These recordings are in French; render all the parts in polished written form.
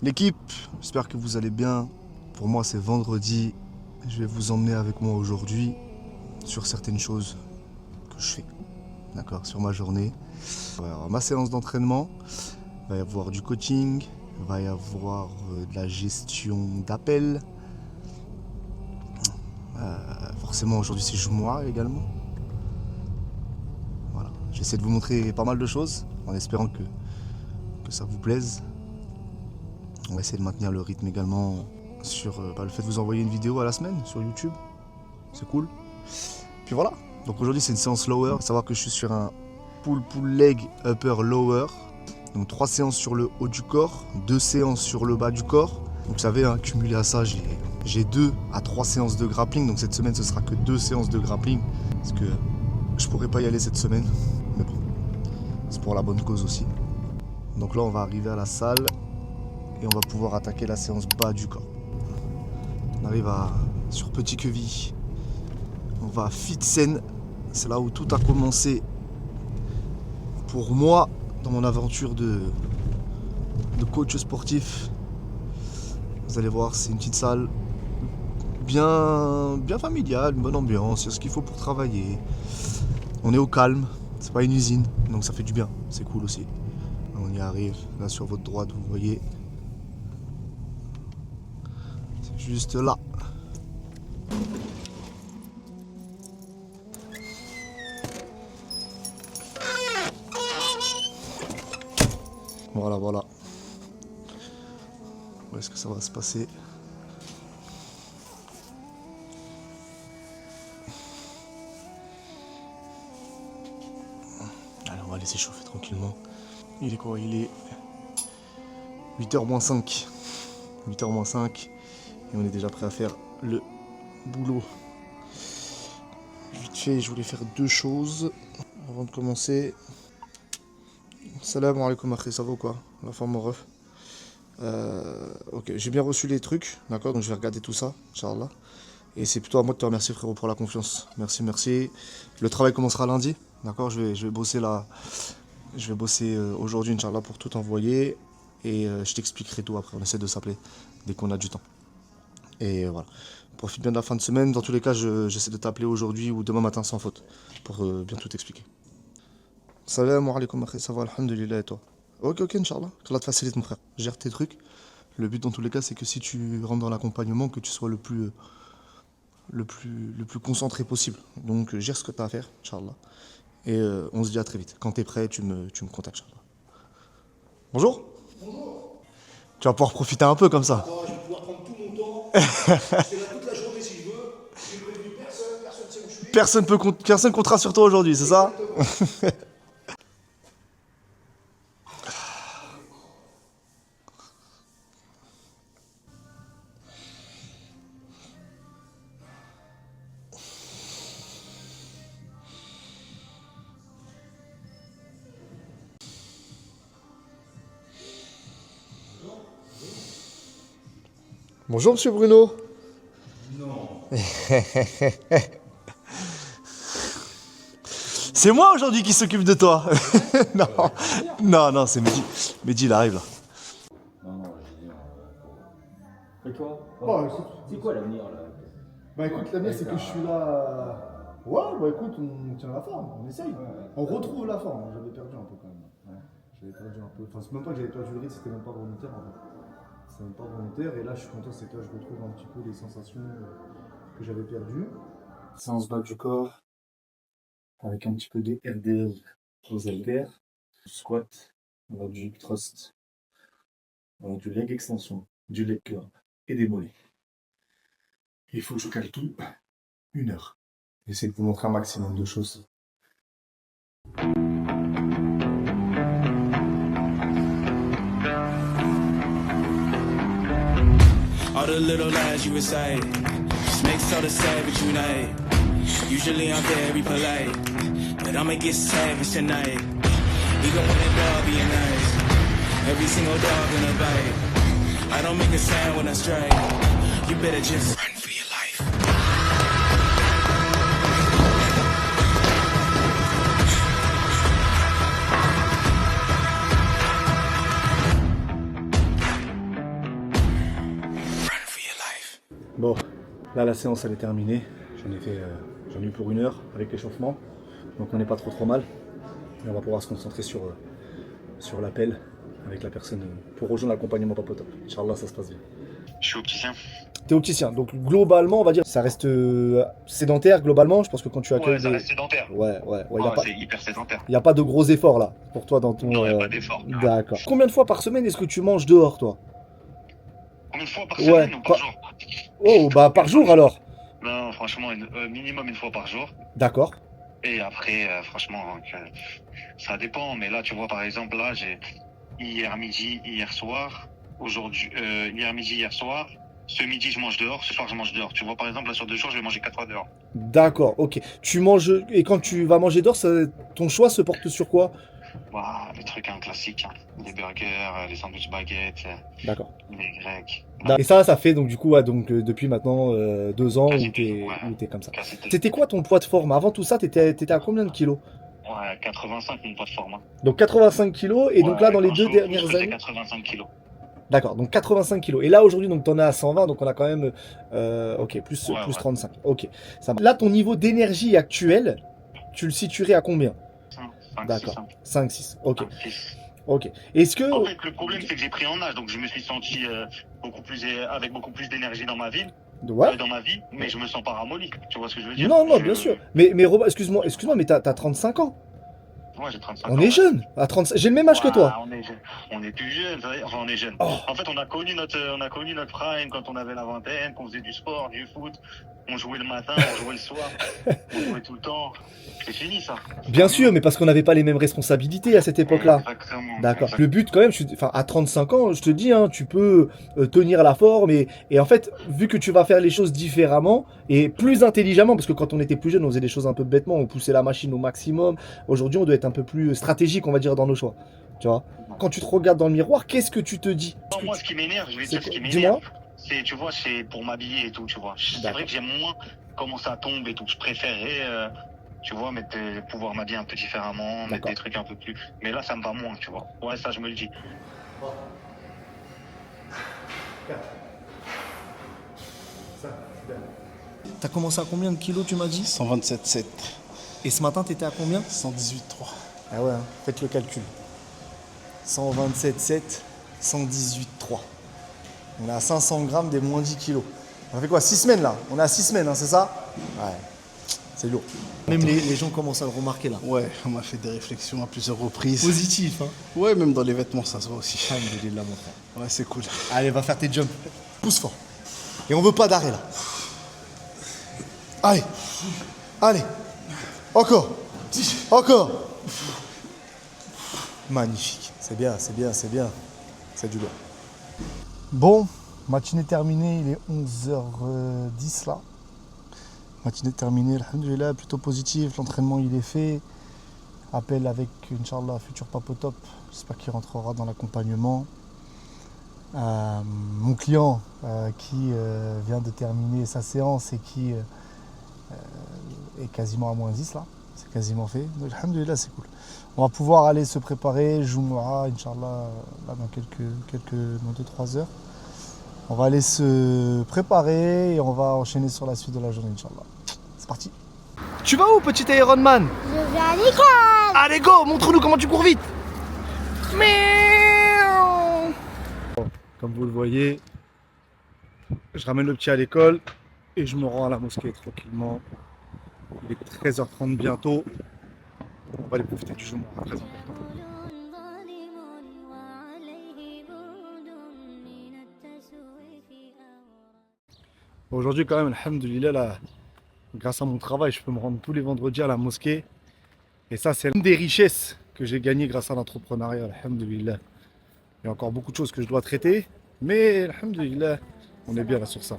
L'équipe, j'espère que vous allez bien. Pour moi, c'est vendredi. Je vais vous emmener avec moi aujourd'hui sur certaines choses que je fais. D'accord, sur ma journée. Il va y avoir ma séance d'entraînement, il va y avoir du coaching, il va y avoir de la gestion d'appels. Forcément, aujourd'hui, c'est moi également. Voilà, j'essaie de vous montrer pas mal de choses en espérant que ça vous plaise. On va essayer de maintenir le rythme également sur le fait de vous envoyer une vidéo à la semaine sur YouTube. C'est cool. Puis voilà. Donc aujourd'hui c'est une séance lower. Il faut savoir que je suis sur un pull leg upper lower. Donc 3 séances sur le haut du corps, 2 séances sur le bas du corps. Donc vous savez, hein, cumulé à ça, j'ai 2 à 3 séances de grappling. Donc cette semaine ce sera que 2 séances de grappling. Parce que je pourrais pas y aller cette semaine. Mais bon, c'est pour la bonne cause aussi. Donc là on va arriver à la salle. Et on va pouvoir attaquer la séance bas du corps. On arrive sur petit queville. On va à Fitsen. C'est là où tout a commencé pour moi dans mon aventure de coach sportif. Vous allez voir, c'est une petite salle bien familiale, une bonne ambiance, il y a ce qu'il faut pour travailler. On est au calme, c'est pas une usine, donc ça fait du bien, c'est cool aussi. On y arrive, là sur votre droite, vous voyez. Juste là. Voilà. Où est-ce que ça va se passer? Allez, on va laisser chauffer tranquillement. Il est quoi? Il est 8h moins 5. 8h moins 5. Et on est déjà prêt à faire le boulot. Vite fait, je voulais faire 2 choses avant de commencer. Salam alaikum akhi, ça va ou quoi? La forme en ref. Ok, j'ai bien reçu les trucs, d'accord? Donc je vais regarder tout ça, Inch'Allah. Et c'est plutôt à moi de te remercier frérot pour la confiance. Merci. Le travail commencera lundi, d'accord? Je vais bosser là. Je vais bosser aujourd'hui, Inch'Allah, pour tout envoyer. Et je t'expliquerai tout après, on essaie de s'appeler dès qu'on a du temps. Et voilà. Profite bien de la fin de semaine. Dans tous les cas, j'essaie de t'appeler aujourd'hui ou demain matin sans faute pour bien tout expliquer. Salam alaikum akhi, ça va, alhamdulillah, et toi? Ok, Inch'Allah. qu'Allah te facilite mon frère. Gère tes trucs. Le but dans tous les cas, c'est que si tu rentres dans l'accompagnement, que tu sois le plus concentré possible. Donc gère ce que tu as à faire, Inch'Allah. Et on se dit à très vite. Quand tu es prêt, tu me contactes, Inch'Allah. Bonjour. Tu vas pouvoir profiter un peu comme ça. Je vais pouvoir prendre tout mon temps. Je serai là toute la journée si je veux. J'ai prévenu personne sait où je suis. Personne comptera sur toi aujourd'hui, c'est ça? Bonjour monsieur Bruno. Non. C'est moi aujourd'hui qui s'occupe de toi. Non, c'est Mehdi. Mehdi, il arrive là. Non, j'ai dit. Et toi? Bon, écoute. C'est quoi l'avenir là? Bah écoute, l'avenir c'est que je suis là. Ouais, bah écoute, on tient la forme, on essaye. On retrouve la forme. J'avais perdu un peu quand même. Ouais. J'avais perdu un peu. Enfin, c'est même pas que j'avais perdu le rythme, c'était même pas volontaire en fait. C'était même pas volontaire. Et là, je suis content, c'est que là, je retrouve un petit peu les sensations que j'avais perdues. Séance bas du corps. Avec un petit peu de RDL aux haltères. Squat. On va du hip thrust. On va du leg extension. Du leg curl. Et des mollets. Il faut que je cale tout 1 heure. J'essaie de vous montrer un maximum de choses. All the little lies you would say just makes all the savage unite. Usually I'm very polite, but I'ma get savage tonight. Even when the dog being nice, every single dog in a bite. I don't make a sound when I strike. You better just run for your life. Bon, là la séance elle est terminée. J'en ai eu pour 1 heure avec l'échauffement. Donc on n'est pas trop mal. Et on va pouvoir se concentrer sur l'appel avec la personne pour rejoindre l'accompagnement Papotop. Inch'Allah, ça se passe bien. Je suis opticien. T'es opticien, donc globalement, on va dire, ça reste sédentaire globalement. Je pense que quand tu accueilles. Ouais, ça reste sédentaire. Ouais. C'est hyper sédentaire. Il n'y a pas de gros efforts là pour toi dans ton. Non, il n'y a pas d'effort. D'accord. Combien de fois par semaine est-ce que tu manges dehors, toi? Combien de fois par semaine ou par jour? Oh, bah par jour alors. Non, franchement, minimum 1 fois par jour. D'accord. Et après, franchement, ça dépend. Mais là, tu vois, par exemple, là, j'ai hier midi, hier soir, aujourd'hui, hier midi, hier soir. Ce midi, je mange dehors. Ce soir, je mange dehors. Tu vois, par exemple, là, sur 2 jours, je vais manger 4 fois dehors. D'accord, ok. Tu manges. Et quand tu vas manger dehors, ton choix se porte sur quoi? Waouh, les trucs classiques. Les burgers, les sandwichs baguettes, D'accord. les grecs. Et ça fait donc du coup, ouais, donc, depuis maintenant 2 ans Quasi où 2 ans, ouais. t'es comme ça. Quasi 2 ans. C'était quoi ton poids de forme? Avant tout ça, t'étais à combien de kilos? Ouais, 85, une poids de forme. Donc 85 kilos, et donc là, dans les 2 dernières je années. 85 kilos. D'accord, donc 85 kilos. Et là, aujourd'hui, donc t'en es à 120, donc on a quand même. Ok, plus Ouais. 35. Ok. Ça va. Là, ton niveau d'énergie actuel, tu le situerais à combien? 5, D'accord. 5, 6. Ok. 5, 6. Ok. Est-ce que. En fait, le problème, c'est que j'ai pris en âge, donc je me suis senti avec beaucoup plus d'énergie dans ma vie, Ouais. mais je me sens pas ramolli. Tu vois ce que je veux dire? Non, bien sûr. Mais Robin, excuse-moi, mais t'as 35 ans. Ouais, j'ai 35 On ans. est jeune. À 35... J'ai le même âge que toi. On est jeune. On est plus jeune, enfin on est jeune. Oh. En fait, on a connu notre prime quand on avait la vingtaine, qu'on faisait du sport, du foot. On jouait le matin, on jouait le soir, on jouait tout le temps. C'est fini ça. Bien sûr, mais parce qu'on n'avait pas les mêmes responsabilités à cette époque-là. Exactement. D'accord. Le but quand même, à 35 ans, je te dis, hein, tu peux tenir la forme et en fait, vu que tu vas faire les choses différemment et plus intelligemment, parce que quand on était plus jeune, on faisait des choses un peu bêtement, on poussait la machine au maximum. Aujourd'hui, on doit être un peu plus stratégique, on va dire, dans nos choix. Tu vois. Quand tu te regardes dans le miroir, qu'est-ce que tu te dis? Non, moi, ce qui m'énerve, je vais dire ce qui Dis-moi. m'énerve, c'est, tu vois, c'est pour m'habiller et tout, tu vois. C'est D'accord. vrai que j'aime moins comment ça tombe et tout. Je préférerais, tu vois, pouvoir m'habiller un peu différemment, mettre D'accord. des trucs un peu plus. Mais là, ça me va moins, tu vois. Ouais, ça, je me le dis. T'as commencé à combien de kilos, tu m'as dit? 127,7. Et ce matin, t'étais à combien? 118,3. Ah ouais, hein, faites le calcul. 127,7, 118,3. On est à 500 grammes des moins 10 kilos. Ça fait quoi, 6 semaines là? On est à 6 semaines, hein, c'est ça? Ouais, c'est lourd. Même les gens commencent à le remarquer là. Ouais, on m'a fait des réflexions à plusieurs reprises. Positif, hein? Ouais, même dans les vêtements, ça se voit aussi. Alhamdoulilah, mon frère. Ouais, c'est cool. Allez, va faire tes jumps. Pousse fort. Et on veut pas d'arrêt là. Allez. Allez. Encore. Encore. Magnifique. C'est bien, c'est bien, c'est bien. C'est du lourd. Bon, matinée terminée, il est 11h10 là. Matinée terminée, alhamdoulilah, plutôt positif. L'entraînement il est fait. Appel avec, Inch'Allah, futur Papotop. J'espère qu'il rentrera dans l'accompagnement. Mon client qui vient de terminer sa séance et qui est quasiment à moins 10 là. C'est quasiment fait. Donc, alhamdoulilah, c'est cool. On va pouvoir aller se préparer, Jumu'ah, Inch'Allah, là dans 2-3 heures. On va aller se préparer et on va enchaîner sur la suite de la journée, Inch'Allah. C'est parti. Tu vas où, petit Iron Man? Je vais à l'école. Allez, go, montre-nous comment tu cours vite. Comme vous le voyez, je ramène le petit à l'école et je me rends à la mosquée tranquillement. Il est 13h30 bientôt. On va aller profiter du jour, très important. Aujourd'hui quand même, alhamdoulilah, là, grâce à mon travail, je peux me rendre tous les vendredis à la mosquée. Et ça, c'est l'une des richesses que j'ai gagnées grâce à l'entrepreneuriat, alhamdoulilah. Il y a encore beaucoup de choses que je dois traiter, mais alhamdoulilah, on est bien là sur ça.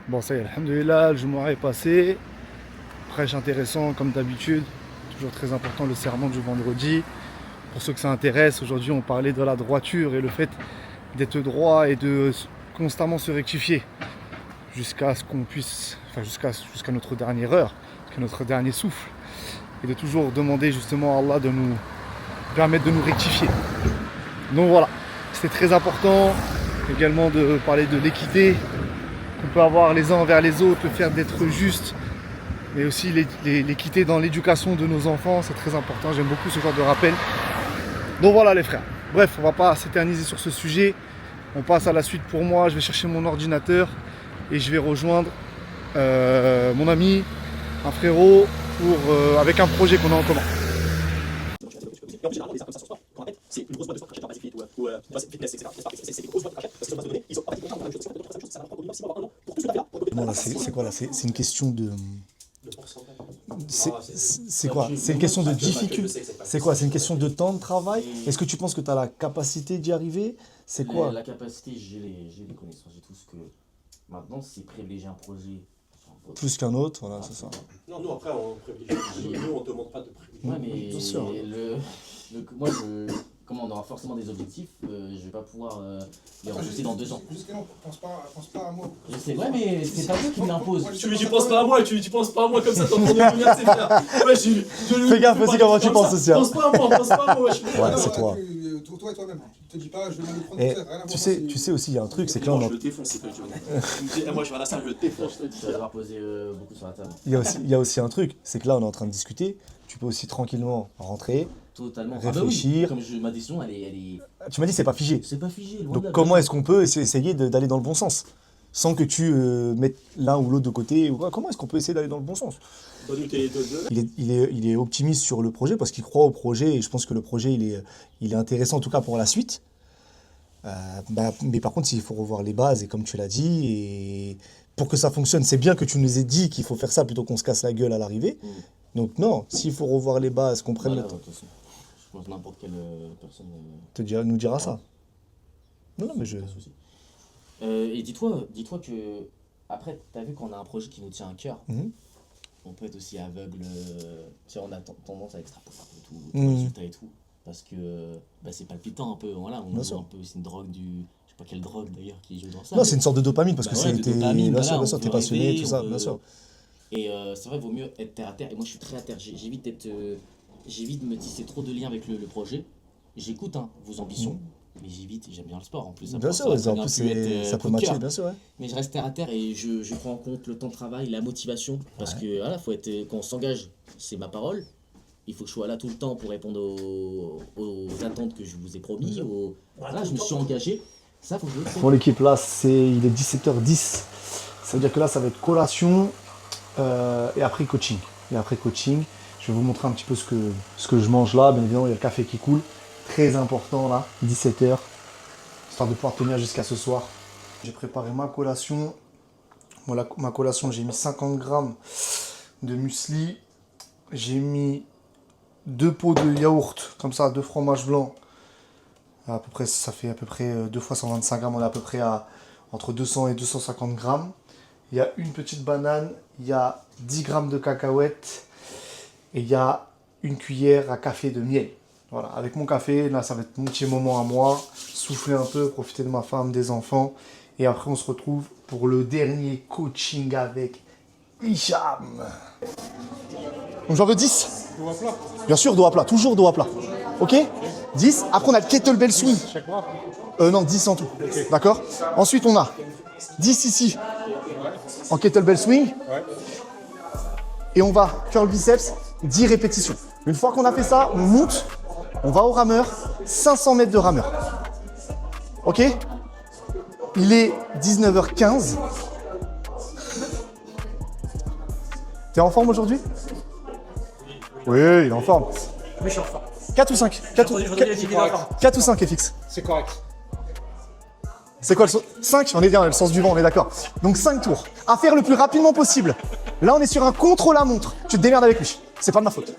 Bon, ça y est, alhamdoulilah, le Jumu'ah est passé. Prêche intéressant comme d'habitude. Toujours très important le sermon du vendredi. Pour ceux que ça intéresse, aujourd'hui on parlait de la droiture et le fait d'être droit et de constamment se rectifier jusqu'à ce qu'on puisse, jusqu'à notre dernière heure, jusqu'à notre dernier souffle. Et de toujours demander justement à Allah de nous permettre de nous rectifier. Donc voilà, c'est très important également de parler de l'équité qu'on peut avoir les uns envers les autres, le fait d'être juste, mais aussi l'équité dans l'éducation de nos enfants, c'est très important, j'aime beaucoup ce genre de rappel. Donc voilà les frères, bref, on va pas s'éterniser sur ce sujet, on passe à la suite pour moi, je vais chercher mon ordinateur et je vais rejoindre mon ami, un frérot, avec un projet qu'on a en commun. Et en plus, généralement, les arts comme ça sur sport, pour un mec, c'est une grosse boîte de sport, je sais pas, Basic Fit ou fitness, etc. C'est des grosses boîtes de sport, parce que ça va se donner, ils ont pas fait de contrat, la même chose, ça va prendre au minimum 6 mois, 1 an, pour tout ce que tu as là, pour le Bon là, c'est quoi là? C'est une question de... C'est quoi? C'est une question de difficulté? C'est quoi? C'est une question de temps de travail? Est-ce que tu penses que tu as la capacité d'y arriver? C'est quoi? La capacité, j'ai les connaissances, j'ai tout ce que... Maintenant, c'est privilégier un projet... Plus qu'un autre, voilà, c'est ça. Non, nous après on privilégie, nous on ne demande pas de privilégier. Ouais, mais moi, comment on aura forcément des objectifs, je vais pas pouvoir les repousser dans 2 ans. Justement, pense pas à moi. Je sais, ouais, mais c'est pas toi qui me l'impose. Tu lui dis pense pas à moi, tu lui dis pense pas à moi comme ça, t'es en train de devenir ses frères. Ouais, Fais gaffe aussi comment tu penses aussi. Pense pas à moi, pense pas à moi. Ouais, c'est toi. Toi et toi-même. Tu te dis pas, je vais m'en prendre Et rien à voir. tu sais aussi, il y a un truc, c'est que là, Je le défonce, c'est pas tu vois. Moi je vais à la salle, je le défonce. Tu vas devoir poser beaucoup sur la table. il y a aussi un truc, c'est que là, on est en train de discuter. Tu peux aussi tranquillement rentrer, Totalement. réfléchir. Ah bah oui, comme ma décision, elle est... Tu m'as dit c'est pas figé. C'est pas figé, loin de Donc là. comment est-ce qu'on peut essayer d'aller dans le bon sens sans que tu mettes l'un ou l'autre de côté ou quoi? Comment est-ce qu'on peut essayer d'aller dans le bon sens? Il est optimiste sur le projet parce qu'il croit au projet et je pense que le projet il est intéressant en tout cas pour la suite. Mais par contre, il faut revoir les bases et comme tu l'as dit, et pour que ça fonctionne, c'est bien que tu nous aies dit qu'il faut faire ça plutôt qu'on se casse la gueule à l'arrivée. Donc non, s'il faut revoir les bases, qu'on prenne Voilà, le temps. de toute façon, je pense que n'importe quelle personne... Nous dira ça. Non, mais je... Pas de souci. Et dis-toi que, après, t'as vu qu'on a un projet qui nous tient à cœur, on peut être aussi aveugle, tu sais, on a tendance à extrapoler un peu tout le résultat et tout, parce que c'est palpitant un peu, voilà, on joue un peu, c'est une drogue je sais pas quelle drogue d'ailleurs qui joue dans ça. Non, c'est une sorte de dopamine parce que ouais, bien sûr, t'es passionné, tout ça, bien sûr. Et c'est vrai, il vaut mieux être terre à terre, et moi je suis très à terre, j'évite de me tisser trop de liens avec le projet, j'écoute vos ambitions. Mais j'aime bien le sport en plus. Bien sûr, en plus ça peut matcher, bien sûr. Ouais. Mais je reste terre à terre et je prends en compte le temps de travail, la motivation. Parce que voilà, faut être, quand on s'engage, c'est ma parole. Il faut que je sois là tout le temps pour répondre aux attentes que je vous ai promis. Voilà, je me suis engagé. Ça, faut que je le fasse. Bon, l'équipe, là, il est 17h10. Ça veut dire que là, ça va être collation et après coaching. Je vais vous montrer un petit peu ce que je mange là. Bien évidemment, il y a le café qui coule. Très important là, 17h, histoire de pouvoir tenir jusqu'à ce soir. J'ai préparé ma collation. Voilà, ma collation, j'ai mis 50 grammes de muesli. J'ai mis 2 pots de yaourt, comme ça, 2 fromages blancs. À peu près, ça fait à peu près 2 fois 125 grammes. On est à peu près à entre 200 et 250 grammes. Il y a une petite banane, il y a 10 grammes de cacahuètes et il y a une cuillère à café de miel. Voilà, avec mon café, là ça va être mon petit moment à moi, souffler un peu, profiter de ma femme, des enfants. Et après on se retrouve pour le dernier coaching avec Hicham. Donc j'en veux 10. Dos à plat. Bien sûr, dos à plat, toujours dos à plat. Ok, 10. Après on a le kettlebell swing. Chaque bras. Non, 10 en tout. D'accord. Ensuite on a 10 ici en kettlebell swing. Et on va curl biceps, 10 répétitions. Une fois qu'on a fait ça, on monte. On va au rameur, 500 mètres de rameur. Ok? Il est 19h15. T'es en forme aujourd'hui? Oui, il est en forme. Mais je suis en forme. 4 ou 5? 4 ou 5 est fixe. C'est correct. C'est quoi le sens? 5? On est bien, le sens du vent, on est d'accord. Donc 5 tours. À faire le plus rapidement possible. Là, on est sur un contre-la-montre. Tu te démerdes avec lui. C'est pas de ma faute.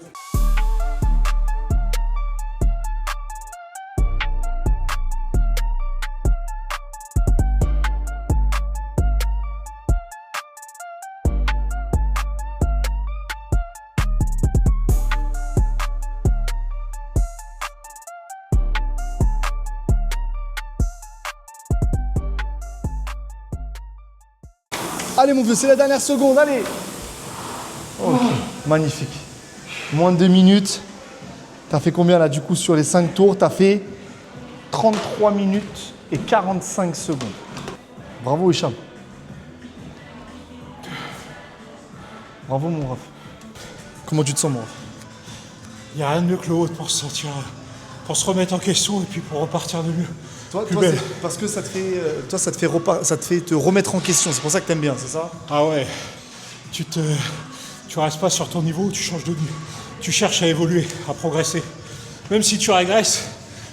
Allez mon vieux, c'est la dernière seconde, allez. Oh, magnifique. Moins de 2 minutes. T'as fait combien là du coup sur les 5 tours? T'as fait 33 minutes et 45 secondes. Bravo Hicham. Bravo mon ref. Comment tu te sens mon ref? Il n'y a rien de mieux que le haut pour se sentir, pour se remettre en question et puis pour repartir de mieux. Toi, Plus belle. c'est parce que ça te fait, ça te fait te remettre en question. C'est pour ça que t'aimes bien, c'est ça? Ah ouais, tu restes pas sur ton niveau, tu changes de niveau. Tu cherches à évoluer, à progresser. Même si tu régresses,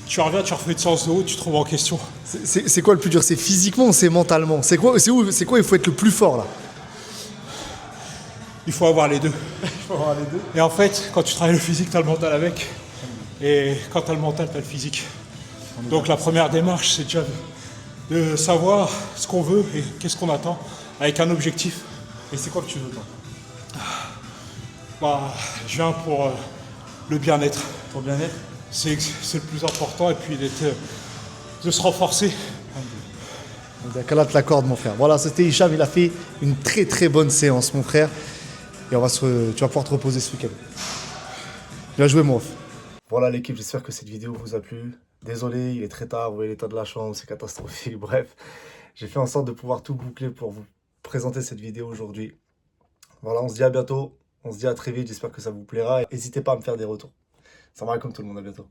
tu reviens, tu refais une séance de haut, tu te remets en question. C'est quoi le plus dur? C'est physiquement ou c'est mentalement? C'est quoi il faut être le plus fort là? Il faut avoir les deux. Il faut avoir les deux. Et en fait, quand tu travailles le physique, tu as le mental avec. Et quand tu as le mental, tu as le physique. Donc la première démarche, c'est déjà de savoir ce qu'on veut et qu'est-ce qu'on attend, avec un objectif. Et c'est quoi que tu veux toi? Bah, je viens pour le bien-être. Pour bien-être? C'est le plus important et puis de se renforcer. Qu'Allah te l'accorde mon frère. Voilà, c'était Hicham, il a fait une très très bonne séance mon frère. Et tu vas pouvoir te reposer ce week-end. Bien joué mon ref. Voilà l'équipe, j'espère que cette vidéo vous a plu. Désolé, il est très tard, vous voyez l'état de la chambre, c'est catastrophique. Bref, j'ai fait en sorte de pouvoir tout boucler pour vous présenter cette vidéo aujourd'hui. Voilà, on se dit à bientôt, on se dit à très vite, j'espère que ça vous plaira. N'hésitez pas à me faire des retours. Ça va comme tout le monde, à bientôt.